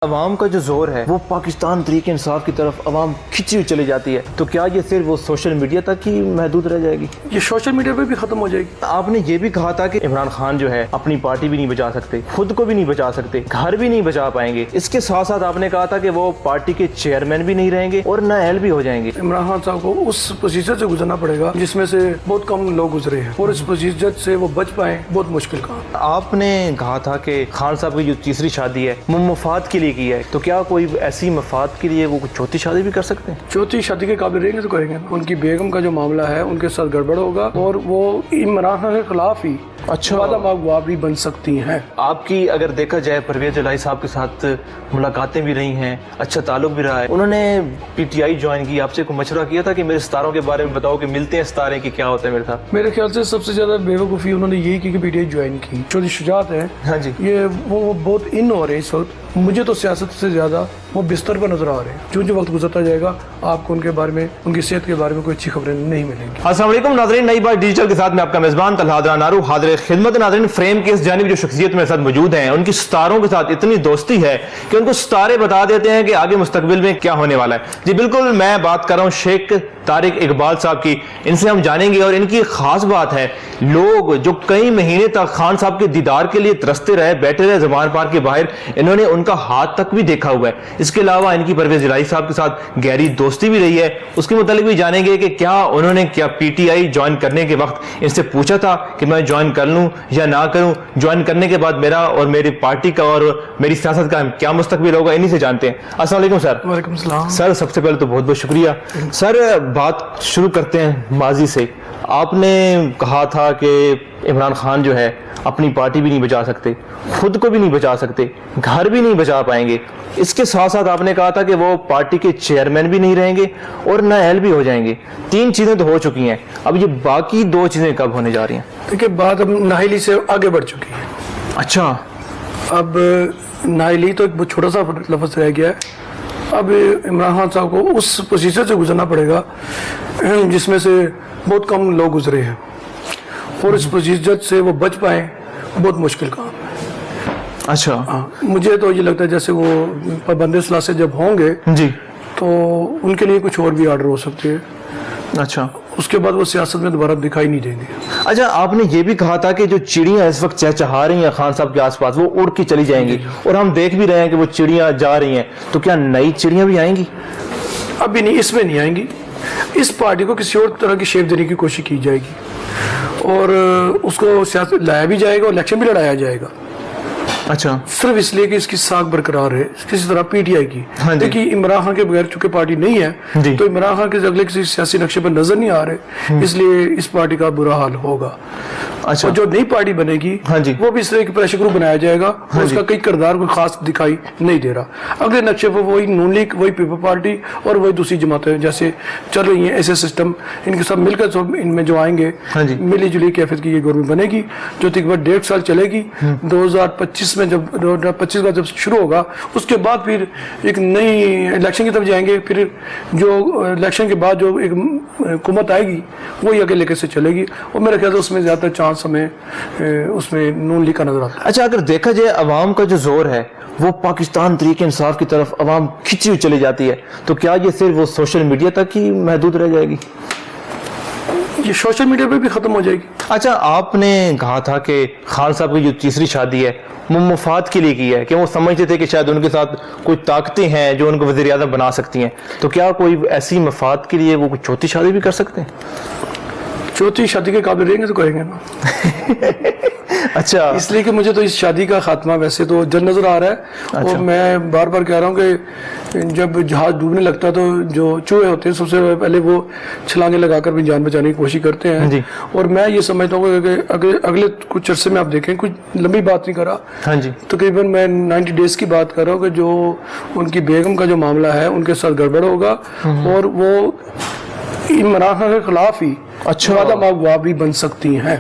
عوام کا جو زور ہے وہ پاکستان تحریک انصاف کی طرف عوام کھینچی ہوئی چلی جاتی ہے، تو کیا یہ صرف وہ سوشل میڈیا تک ہی محدود رہ جائے گی؟ یہ سوشل میڈیا پہ بھی ختم ہو جائے گی۔ آپ نے یہ بھی کہا تھا کہ عمران خان جو ہے اپنی پارٹی بھی نہیں بچا سکتے، خود کو بھی نہیں بچا سکتے، گھر بھی نہیں بچا پائیں گے۔ اس کے ساتھ ساتھ آپ نے کہا تھا کہ وہ پارٹی کے چیئرمین بھی نہیں رہیں گے اور نااہل بھی ہو جائیں گے۔ عمران خان صاحب کو اس پروسیجر سے گزرنا پڑے گا جس میں سے بہت کم لوگ گزرے ہیں، اور اس پروسیجر سے وہ بچ پائیں بہت مشکل کام۔ آپ نے کہا تھا کہ خان صاحب کی جو تیسری شادی ہے وہ مفاد کے لیے کی ہے، تو کیا کوئی ایسی مفاد کے لیے وہ چوتھی شادی بھی کر سکتے ہیں؟ چوتھی شادی کے قابل رہیں گے تو کریں گے۔ ان کی بیگم کا جو معاملہ ہے ان کے ساتھ گڑبڑ ہوگا اور وہ عمران خان کے خلاف ہی وعدہ مغوا بھی بن سکتی ہیں۔ آپ کی اگر دیکھا جائے پرویز الہی صاحب کے ساتھ ملاقاتیں بھی رہی ہیں، اچھا تعلق بھی رہا ہے، انہوں نے پی ٹی آئی جوائن کی، آپ سے کوئی مشورہ کیا تھا کہ میرے ستاروں کے بارے میں بتاؤ کہ ملتے ہیں ستارے کہ کیا ہوتا ہے میرے ساتھ؟ میرے خیال سے سب سے زیادہ بے وقوفی انہوں نے یہی کی کہ پی ٹی آئی جوائن کی۔ چودھری شجاعت ہے، ہاں جی، یہ وہ بہت ان ہو رہے ہیں اس وقت۔ مجھے تو سیاست سے زیادہ وہ بستر پر نظر آ رہے ہیں۔ جو وقت گزرتا جائے گا آپ کو ان کے بارے میں، ان کی صحت کے بارے میں کوئی اچھی خبریں نہیں ملیں گی۔ السلام علیکم ناظرین، نئی بات ڈیجیٹل کے ساتھ میں آپ کا میزبان طلحہ نارو حاضر خدمت۔ ناظرین، فریم کی اس جانب جو شخصیت میرے ساتھ موجود ہیں، ان کی ستاروں کے ساتھ اتنی دوستی ہے کہ ان کو ستارے بتا دیتے ہیں کہ آگے مستقبل میں کیا ہونے والا ہے۔ جی بالکل، میں بات کر رہا ہوں شیخ طارق اقبال صاحب کی۔ ان سے ہم جانیں گے، اور ان کی خاص بات ہے لوگ جو کئی مہینے تک خان صاحب کے دیدار کے لیے ترستے رہے، بیٹھے رہے زمان پار کے باہر، انہوں نے ان کا ہاتھ تک بھی دیکھا ہوا ہے۔ اس کے علاوہ ان کی پرویز الہی صاحب کے ساتھ گہری دوستی بھی رہی ہے، اس کے متعلق بھی جانیں گے کہ کیا انہوں نے پی ٹی آئی جوائن کرنے کے وقت ان سے پوچھا تھا کہ میں جوائن کر لوں یا نہ کروں، جوائن کرنے کے بعد میرا اور میری پارٹی کا اور میری سیاست کا کیا مستقبل ہوگا، انہی سے جانتے ہیں۔ السلام علیکم سر۔ وعلیکم السلام سر، سب سے پہلے تو بہت بہت شکریہ۔ سر، بات شروع کرتے ہیں ماضی سے۔ آپ نے کہا تھا کہ عمران خان جو ہے اپنی پارٹی بھی نہیں بچا سکتے، خود کو بھی نہیں بچا سکتے، گھر بھی نہیں بچا پائیں گے۔ اس کے ساتھ ساتھ آپ نے کہا تھا کہ وہ پارٹی کے چیئرمین بھی نہیں رہیں گے اور نااہل بھی ہو جائیں گے۔ تین چیزیں تو ہو چکی ہیں، اب یہ باقی دو چیزیں کب ہونے جا رہی ہیں؟ دیکھیے، بات اب نااہلی سے آگے بڑھ چکی ہے۔ اچھا، اب نااہلی تو ایک بہت چھوٹا سا لفظ رہ گیا ہے۔ اب عمران خان صاحب کو اس پروسیجر سے گزرنا پڑے گا جس میں سے بہت کم لوگ گزرے ہیں، اور اس پروسیجر سے وہ بچ پائیں بہت مشکل کام ہے۔ اچھا، مجھے تو یہ لگتا ہے جیسے وہ پابند ثلاثے جب ہوں گے جی، تو ان کے لیے کچھ اور بھی آرڈر ہو سکتے ہیں۔ اچھا، اس کے بعد وہ سیاست میں دوبارہ دکھائی نہیں دیں گے۔ اچھا، آپ نے یہ بھی کہا تھا کہ جو چڑیاں اس وقت چہچہا رہی ہیں خان صاحب کے آس پاس، وہ اڑ کے چلی جائیں گی، اور ہم دیکھ بھی رہے ہیں کہ وہ چڑیاں جا رہی ہیں، تو کیا نئی چڑیاں بھی آئیں گی؟ ابھی نہیں، اس میں نہیں آئیں گی۔ اس پارٹی کو کسی اور طرح کی شیپ دینے کی کوشش کی جائے گی، اور اس کو سیاست لایا بھی جائے گا اور الیکشن بھی لڑایا جائے گا۔ اچھا، صرف اس لیے کہ اس کی ساکھ برقرار ہے کسی طرح پی ٹی آئی کی۔ دیکھیے، عمران خان کے بغیر چونکہ پارٹی نہیں ہے، تو عمران خان کے اگلے کسی سیاسی نقشے پر نظر نہیں آ رہے، اس لیے اس پارٹی کا برا حال ہوگا۔ اچھا، اور جو نئی پارٹی بنے گی وہ بھی اس طرح کی پریشر گروپ بنایا جائے گا، اور اس کا کئی کردار کوئی خاص دکھائی نہیں دے رہا۔ اگلے نقشے پر وہی نون لیگ، وہی پیپل پارٹی اور وہی دوسری جماعتیں جیسے چل رہی ہیں، ایسے سسٹم ان کے سب مل کر ان میں جو آئیں گے، ملی جلی کیفیت کی یہ گورنمنٹ بنے گی، جو تقریباً 1.5 سال چلے گی۔ 2025 میں جب 2025 کا جب شروع ہوگا، اس کے بعد پھر ایک نئی الیکشن کی طرف جائیں گے۔ پھر جو الیکشن کے بعد جو ایک حکومت آئے گی وہی آگے لے کے سے چلے گی، اور میرے خیال سے اس میں زیادہ چانس ہمیں اس میں نون لیگ کا نظر آتا ہے۔ اچھا، اگر دیکھا جائے عوام کا جو زور ہے وہ پاکستان تحریک انصاف کی طرف عوام کھینچی ہوئی چلی جاتی ہے، تو کیا یہ صرف وہ سوشل میڈیا تک ہی محدود رہ جائے گی؟ یہ سوشل میڈیا پہ بھی ختم ہو جائے گی۔ اچھا، آپ نے کہا تھا کہ خان صاحب کی جو تیسری شادی ہے وہ مفاد کے لیے کی ہے، کہ وہ سمجھتے تھے کہ شاید ان کے ساتھ کوئی طاقتیں ہیں جو ان کو وزیر اعظم بنا سکتی ہیں، تو کیا کوئی ایسی مفاد کے لیے وہ کوئی چوتھی شادی بھی کر سکتے ہیں؟ چوتھی شادی کے قابل رہیں گے تو کریں گے نا۔ اچھا، اس لیے کہ مجھے تو اس شادی کا خاتمہ ویسے تو جلد نظر آ رہا ہے، اور میں بار بار کہہ رہا ہوں کہ جب جہاز ڈوبنے لگتا ہے تو جو چوہے ہوتے ہیں سب سے پہلے وہ چھلانگیں لگا کر اپنی جان بچانے کی کوشش کرتے ہیں، اور میں یہ سمجھتا ہوں کہ اگلے کچھ عرصے میں آپ دیکھیں، کچھ لمبی بات نہیں کر رہا، تقریباً میں 90 ڈیز کی بات کر رہا ہوں، کہ جو ان کی بیگم کا جو معاملہ ہے ان کے ساتھ گڑبڑ ہوگا، اور وہ عمران خان کے خلاف ہی وعدہ مغوا بھی بن سکتی ہیں۔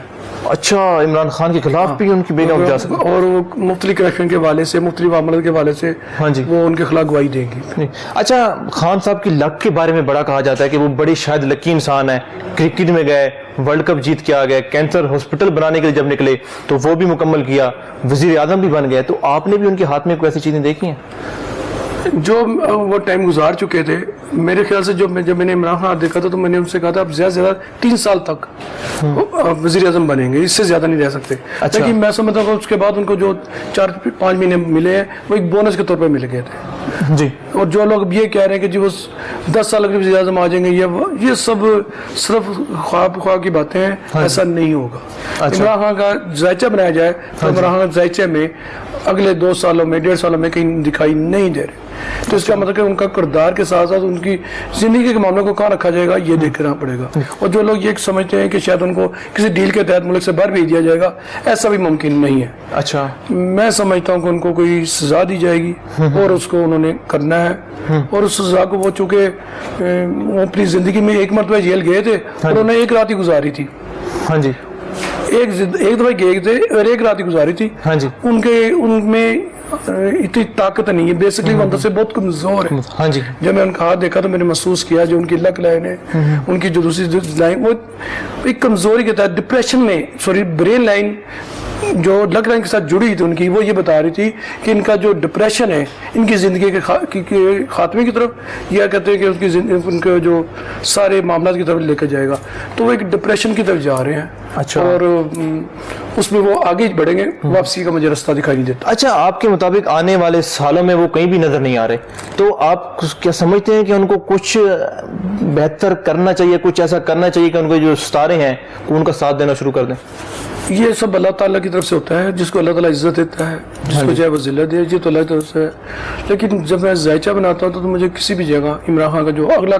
अच्छा, इमरान खान के खिलाफ भी उनकी बेगम जा सकती और वो मुख्तलिफ करप्शन के हवाले से, मुख्तलिफ मामलों के हवाले से हाँ जी, वो उनके खिलाफ गवाही देंगी। नहीं। अच्छा, खान साहब की लक के बारे में बड़ा कहा जाता है कि वो बड़ी शायद लकी इंसान है, क्रिकेट में गए, वर्ल्ड कप जीत के आ गए, कैंसर हॉस्पिटल बनाने के लिए जब निकले तो वो भी मुकम्मल किया, वजीर आजम भी बन गए, तो आपने भी उनके हाथ में कोई ऐसी चीजें देखी हैं? जो वो टाइम गुजार चुके थे, मेरे ख्याल से जब मैंने इमरान खान देखा था तो मैंने उनसे कहा था आप ज्यादा से ज्यादा 3 साल तक वजीर आजम बनेंगे, इससे ज्यादा नहीं रह सकते। अच्छा। लेकिन मैं समझता हूँ उसके बाद उनको जो 4-5 महीने मिले हैं वो एक बोनस के तौर पर मिल गए थे जी। और जो लोग ये कह रहे हैं कि जी वो 10 साल के वजीर आजम आ जाएंगे, ये सब सिर्फ ख्वाब की बातें हैं। हाँ, ऐसा नहीं होगा। अच्छा। इमरान खान का जायचा बनाया जाए तो इमरान खान जायचे में अगले 2 सालों में 1.5 सालों में कहीं दिखाई नहीं दे रहे। तो इसका मतलब कि उनका किरदार के साथ साथ उनकी जिंदगी के मामलों को कहाँ रखा जाएगा ये देखना पड़ेगा। और जो लोग ये समझते हैं कि शायद उनको किसी डील के तहत मुल्क से बाहर भेज दिया जाएगा, ऐसा भी मुमकिन नहीं है। अच्छा, मैं समझता हूँ कि उनको कोई सजा दी जाएगी और उसको उन्होंने करना है। और उस सजा को वो चूंकि वो अपनी जिंदगी में एक मरतबा जेल गए थे और उन्होंने एक रात ही गुजारी थी। हाँ जी, एक दफा गए थे और एक रात ही गुजारी थी। हाँ जी, उनमें इतनी ताकत नहीं है, बेसिकली वो अंदर से बहुत कमजोर है। हाँ जी, जब मैं उनका हाथ देखा तो मैंने महसूस किया जो उनकी लक लाइन है, उनकी जो दूसरी लाइन वो एक कमजोरी के तहत डिप्रेशन में, सॉरी ब्रेन लाइन जो लक लाइन के साथ जुड़ी थी उनकी, वो ये बता रही थी कि इनका जो डिप्रेशन है इनकी जिंदगी के खात्मे की तरफ, या कहते हैं कि उनके जो सारे मामला की तरफ लेकर जाएगा, तो वो एक डिप्रेशन की तरफ जा रहे हैं। अच्छा। और उसमें वो आगे बढ़ेंगे, वापसी का मुझे रास्ता दिखाई नहीं देता। अच्छा, आपके मुताबिक आने वाले सालों में वो कहीं भी नजर नहीं आ रहे, तो आप क्या समझते हैं कि उनको कुछ बेहतर करना चाहिए, कुछ ऐसा करना चाहिए कि उनको जो सितारे हैं वो उनका साथ देना शुरू कर दें? ये सब अल्लाह ताला की तरफ से होता है, जिसको अल्लाह ताला इज्जत देता है, जिसको चाहे वो जिल्लत दे, जी तो अल्लाह की तरफ से है। लेकिन जब मैं जायचा बनाता हूँ तो मुझे किसी भी जगह इमरान खान का जो अगला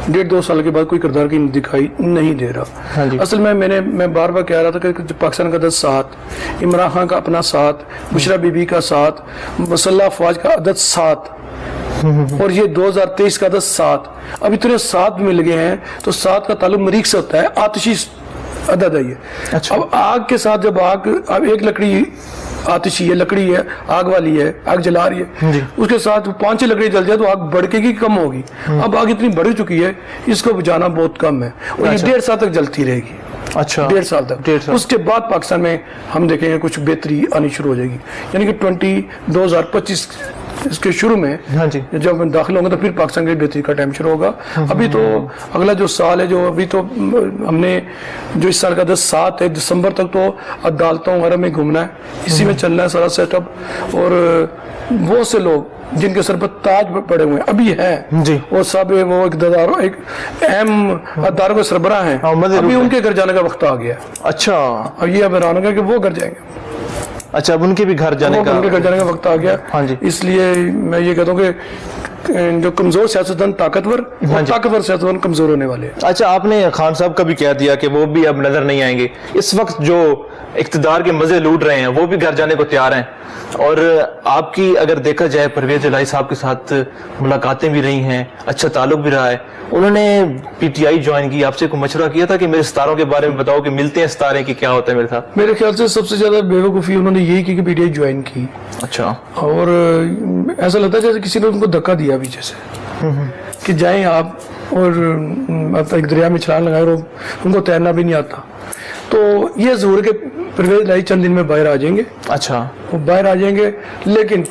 1.5-2 साल के बाद कोई किरदार की दिखाई नहीं दे रहा। असल में मैं बार बार कह रहा था कि पाकिस्तान का 10 साथ, इमरान खान का अपना साथ, बुशरा बीबी का साथ, मसल्ला अफवाज का अदद साथ, और ये 2023 का 10 साथ, अब इतने साथ मिल गए हैं। तो साथ का ताल्लुक मरीख से होता है, आतिशी अदद है ये। अच्छा। अब आग के साथ जब अब एक लकड़ी आतिशी है, लकड़ी है, आग वाली है, आग जला रही है, उसके साथ 5-6 लकड़ी जल जाए तो आग बढ़केगी, कम होगी। अब आग इतनी बढ़ चुकी है, इसको बुझाना बहुत कम है और ये 1.5 साल तक जलती रहेगी। अच्छा, 1.5 साल तक। 1.5 साल। उसके बाद पाकिस्तान में हम देखेंगे कुछ बेहतरी आनी शुरू हो जाएगी, यानी कि 2025 इसके शुरू में हाँ जी, जब हम दाखिल होंगे तो फिर पाकिस्तान की बेहतरी का टाइम शुरू होगा। अभी तो अगला जो साल है, जो अभी तो हमने जो इस साल का 10 साथ है, दिसंबर तक तो अदालतों वगैरह में घूमना है, इसी में चलना है सारा सेटअप। और वो से लोग जिनके सर पर ताज पड़े हुए हैं अभी हैं जी, वो सब वो एक अहम अदारों के सरबराह हैं, अभी उनके घर जाने का वक्त आ गया। अच्छा, अब ये अब हैरान होगा कि वो घर जाएंगे। अच्छा, अब उनके भी घर जाने का वक्त आ गया। हाँ जी, इसलिए मैं ये कहता हूँ कि जो कमजोर सियासतदान ताकतवर, हाँ जी, ताकतवर सियासतदान कमजोर होने वाले हैं। अच्छा, आपने खान साहब का भी कह दिया कि वो भी अब नजर नहीं आएंगे। इस वक्त जो इख्तिदार के मजे लूट रहे हैं वो भी घर जाने को तैयार हैं। और आपकी अगर देखा जाए परवेज इलाही साहब के साथ मुलाकातें भी रही हैं, अच्छा ताल्लुक भी रहा है। उन्होंने पीटीआई ज्वाइन की, आपसे कोई मशवरा किया था कि मेरे सितारों के बारे में बताओ कि मिलते हैं सितारे की, क्या होता है मेरे साथ? मेरे ख्याल से सबसे ज्यादा बेवकूफ़ी उन्होंने यही की कि पीटीआई ज्वाइन की। अच्छा। और ऐसा लगता है जैसे किसी ने उनको धक्का दिया पीछे से कि जाएं आप, और एक दरिया में छलांग लगाए, और उनको तैरना भी नहीं आता। तो ये जरूर के परवेज इलाही चंद दिन में बाहर आ जाएंगे। अच्छा, वो बाहर आ जाएंगे, लेकिन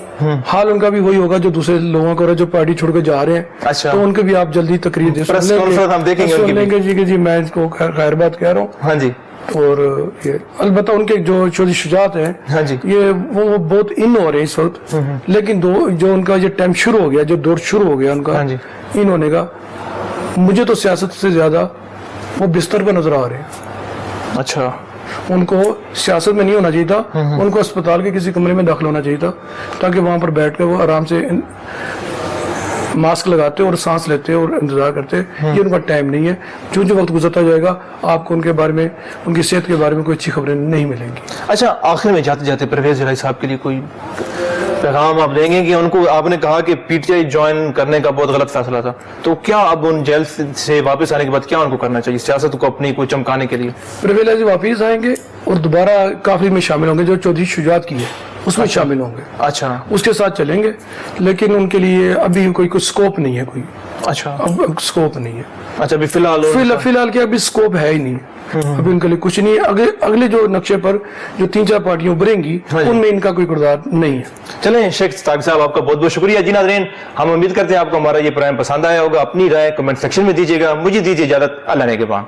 हाल उनका भी वही होगा जो दूसरे लोगों को जो पार्टी छोड़ के जा रहे हैं। अच्छा, तो उनके भी आप जल्दी तकरीर दे हम देखेंगे जी कि जी मैं इसको खैर बात कह रहा हूँ। हाँ जी। और ये अलबत्ता उनके जो शुजात हैं, हाँ जी, ये वो बहुत इन हो रहे हैं इस वक्त। लेकिन जो उनका ये टाइम शुरू हो गया, जो दौर शुरू हो गया उनका हाँ जी, इन होने का, मुझे तो सियासत से ज्यादा वो बिस्तर पर नजर आ रहे हैं। अच्छा, उनको सियासत में नहीं होना चाहिए था, उनको अस्पताल के किसी कमरे में दाखिल होना चाहिए था, ताकि वहां पर बैठ कर वो आराम से मास्क लगाते और सांस लेते और इंतजार करते। ये उनका टाइम नहीं है। जो वक्त गुजरता जाएगा आपको उनके बारे में, उनकी सेहत के बारे में कोई अच्छी खबरें नहीं मिलेंगी। अच्छा, आखिर में जाते जाते परवेज इलाही साहब के लिए कोई पैगाम आप देंगे कि उनको, आपने कहा कि पीटीआई ज्वाइन करने का बहुत गलत फैसला था, तो क्या अब उन जेल से वापस आने के बाद क्या उनको करना चाहिए सियासत को अपनी को चमकाने के लिए? परवेज वापस आएंगे और दोबारा काफिले में शामिल होंगे, जो चौधरी शुजात की है उसमें शामिल होंगे। अच्छा, उसके साथ चलेंगे, लेकिन उनके लिए अभी कोई स्कोप नहीं है, कोई अच्छा, अब स्कोप नहीं है। अच्छा, अभी फिलहाल फिलहाल क्या अभी स्कोप है ही नहीं, अभी उनके लिए कुछ नहीं है। अगले जो नक्शे पर जो 3-4 पार्टियां उभरेंगी उनमें इनका कोई किरदार नहीं है। चलें शेख साकिब साहब, आपका बहुत बहुत शुक्रिया। जी नाज़रीन, हम उम्मीद करते हैं आपको हमारा ये प्रोग्राम पसंद आया होगा। अपनी राय कमेंट सेक्शन में दीजिएगा। मुझे दीजिए इजाजत, अल्लाह ने के बाद।